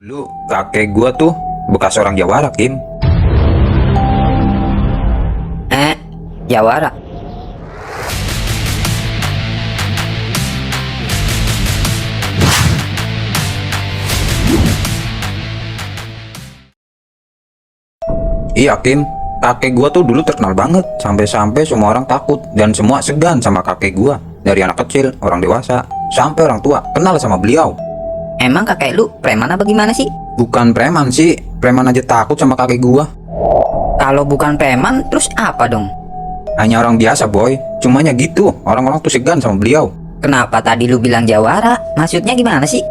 Lu kakek gua tuh bekas orang Jawara, Kim. Jawara. Iya, Kim. Kakek gua tuh dulu terkenal banget, sampai-sampai semua orang takut dan semua segan sama kakek gua. Dari anak kecil, orang dewasa, sampai orang tua kenal sama beliau. Emang kakek lu preman apa gimana sih? Bukan preman sih, preman aja takut sama kakek gua. Kalau bukan preman, terus apa dong? Hanya orang biasa, boy. Cumanya gitu, orang-orang tuh segan sama beliau. Kenapa tadi lu bilang Jawara? Maksudnya gimana sih?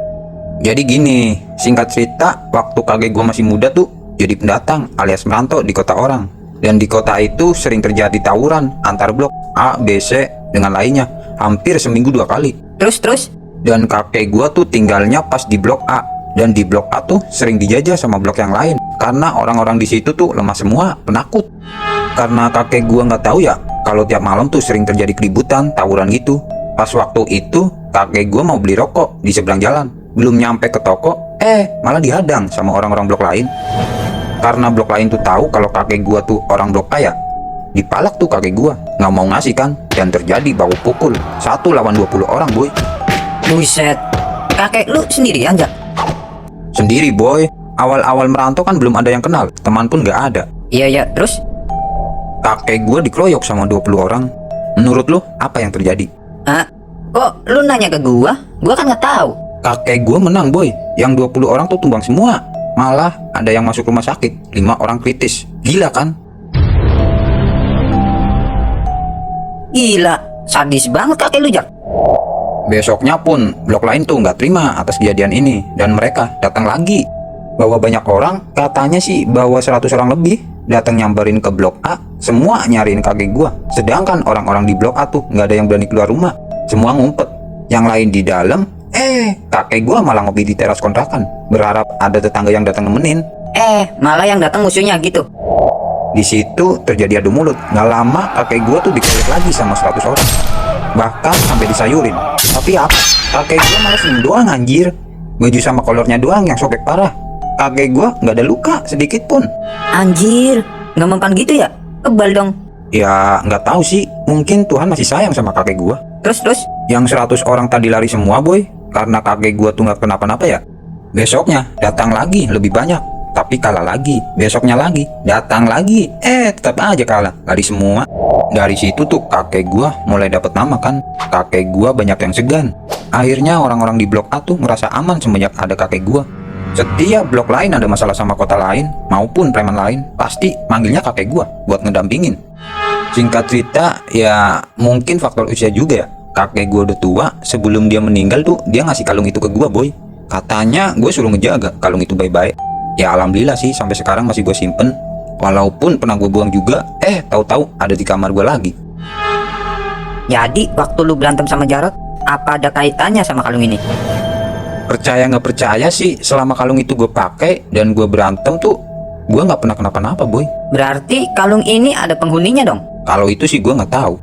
Jadi gini, singkat cerita, waktu kakek gua masih muda tuh jadi pendatang alias merantau di kota orang. Dan di kota itu sering terjadi tawuran antar blok A, B, C dengan lainnya, hampir seminggu 2 kali. Terus? Dan kakek gua tuh tinggalnya pas di blok A. Dan di blok A tuh sering dijajah sama blok yang lain karena orang-orang di situ tuh lemah semua, penakut. Karena kakek gua nggak tahu ya kalau tiap malam tuh sering terjadi keributan, tawuran gitu. Pas waktu itu kakek gua mau beli rokok di seberang jalan. Belum nyampe ke toko, malah dihadang sama orang-orang blok lain. Karena blok lain tuh tahu kalau kakek gua tuh orang blok A ya, dipalak tuh kakek gua, nggak mau ngasih kan, dan terjadi baku pukul 1 lawan 20 orang, boy. Buset, kakek lu sendirian ya? Sendiri, boy. Awal-awal merantau kan belum ada yang kenal, teman pun nggak ada. Iya, terus? Kakek gua dikeroyok sama 20 orang. Menurut lu apa yang terjadi? Kok lu nanya ke gua? Gua kan nggak tahu. Kakek gua menang, boy. Yang 20 orang tuh tumbang semua. Malah ada yang masuk rumah sakit, 5 orang kritis. Gila kan? Gila, sadis banget kakek lu, Jak. Besoknya pun blok lain tuh nggak terima atas kejadian ini dan mereka datang lagi. Bawa banyak orang, katanya sih bawa 100 orang lebih, datang nyamperin ke blok A, semua nyariin kakek gua. Sedangkan orang-orang di blok A tuh nggak ada yang berani keluar rumah, semua ngumpet. Yang lain di dalam, kakek gua malah ngopi di teras kontrakan, berharap ada tetangga yang datang nemenin. Malah yang datang musuhnya gitu. Di situ terjadi adu mulut. Nggak lama kakek gua tuh dikeroyok lagi sama 100 orang. Bahkan sampai disayurin. Tapi apa? Kakek gua malah senyum doang, anjir. Baju sama kolornya doang yang sobek parah. Kakek gua nggak ada luka sedikit pun. Anjir, nggak mempan gitu ya? Kebal dong. Ya nggak tahu sih. Mungkin Tuhan masih sayang sama kakek gua. Terus? Yang 100 orang tadi lari semua, boy. Karena kakek gua tuh nggak kenapa-napa ya. Besoknya datang lagi lebih banyak. Tapi kalah lagi. Besoknya lagi datang lagi. Tetap aja kalah. Lari semua. Dari situ tuh kakek gua mulai dapat nama kan. Kakek gua banyak yang segan. Akhirnya orang-orang di blok A tuh merasa aman semenjak ada kakek gua. Setiap blok lain ada masalah sama kota lain maupun preman lain, pasti manggilnya kakek gua buat ngedampingin. Singkat cerita, ya mungkin faktor usia juga ya. Kakek gua udah tua, sebelum dia meninggal tuh dia ngasih kalung itu ke gua, boy. Katanya gue suruh ngejaga kalung itu baik-baik. Ya alhamdulillah sih sampai sekarang masih gue simpen. Walaupun pernah gue buang juga, tahu-tahu ada di kamar gue lagi. Jadi waktu lu berantem sama Jarot, apa ada kaitannya sama kalung ini? Percaya nggak percaya sih, selama kalung itu gue pakai dan gue berantem tuh, gue nggak pernah kenapa-napa, boy. Berarti kalung ini ada penghuninya dong? Kalau itu sih gue nggak tahu.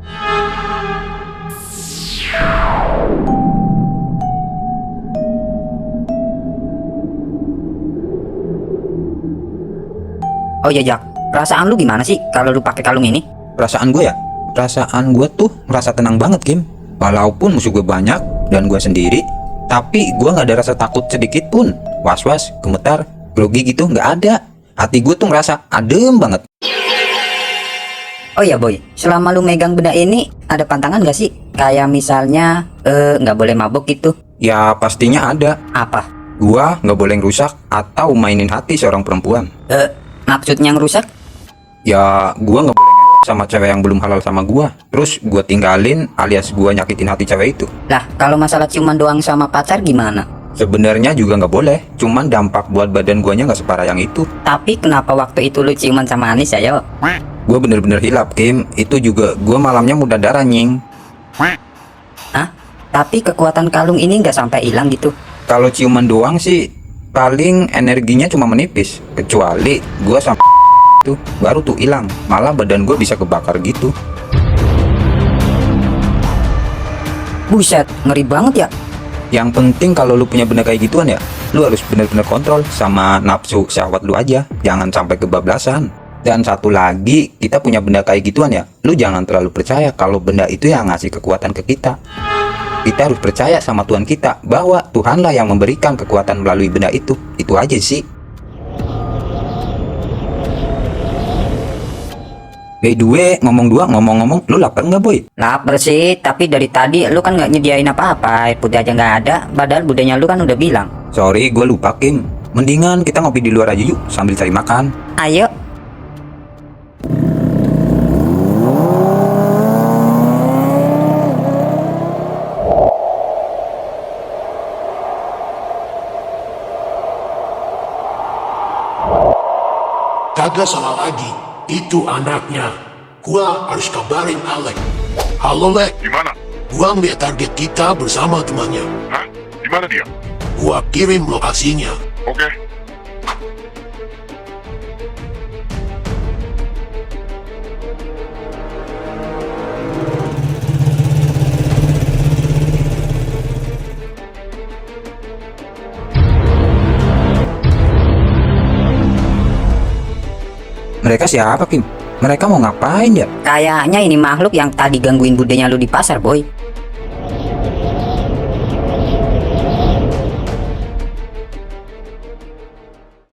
Oh iya, Jak, perasaan lu gimana sih kalau lu pakai kalung ini? Perasaan gue ya? Perasaan gue tuh merasa tenang banget, Kim. Walaupun musuh gue banyak dan gue sendiri, tapi gue nggak ada rasa takut sedikit pun. Was-was, gemetar, grogi gitu nggak ada. Hati gue tuh ngerasa adem banget. Oh iya, Boy, selama lu megang benda ini ada pantangan gak sih? Kayak misalnya nggak boleh mabuk gitu. Ya pastinya ada. Apa? Gua nggak boleh ngerusak atau mainin hati seorang perempuan. Maksudnya ngerusak? Ya gua nggak boleh ngewek sama cewek yang belum halal sama gua. Terus gua tinggalin alias gua nyakitin hati cewek itu. Lah, kalau masalah ciuman doang sama pacar gimana? Sebenarnya juga nggak boleh. Cuman dampak buat badan guanya nggak separah yang itu. Tapi kenapa waktu itu lu ciuman sama Anis ya, yo? Gua bener-bener hilap, Kim. Itu juga gua malamnya mudah darah, nying. Hah? Tapi kekuatan kalung ini nggak sampai hilang gitu? Kalau ciuman doang sih paling energinya cuma menipis. Kecuali gua sampai itu baru tuh hilang. Malah badan gua bisa kebakar gitu. Buset, ngeri banget ya. Yang penting kalau lu punya benda kayak gituan ya, lu harus bener-bener kontrol sama nafsu syahwat lu aja, jangan sampai kebablasan. Dan satu lagi, kita punya benda kayak gituan ya, lu jangan terlalu percaya kalau benda itu yang ngasih kekuatan ke kita. Kita harus percaya sama Tuhan kita, bahwa Tuhanlah yang memberikan kekuatan melalui benda itu. Itu aja sih. By the way, ngomong-ngomong, lu lapar nggak boy? Lapar sih, tapi dari tadi lu kan nggak nyediain apa-apa, air putih aja nggak ada. Padahal budenya lu kan udah bilang. Sorry, gue lupa Kim. Mendingan kita ngopi di luar aja yuk, sambil cari makan. Ayo. Kagak salah lagi, itu anaknya. Gua harus kabarin Alek. Halo Lek, Gimana? gua ngeliat target kita bersama temannya. Hah? Di mana dia? Gua kirim lokasinya. Oke. Mereka siapa Kim? Mereka mau ngapain ya? Kayaknya ini makhluk yang tadi gangguin budenya lu di pasar, boy.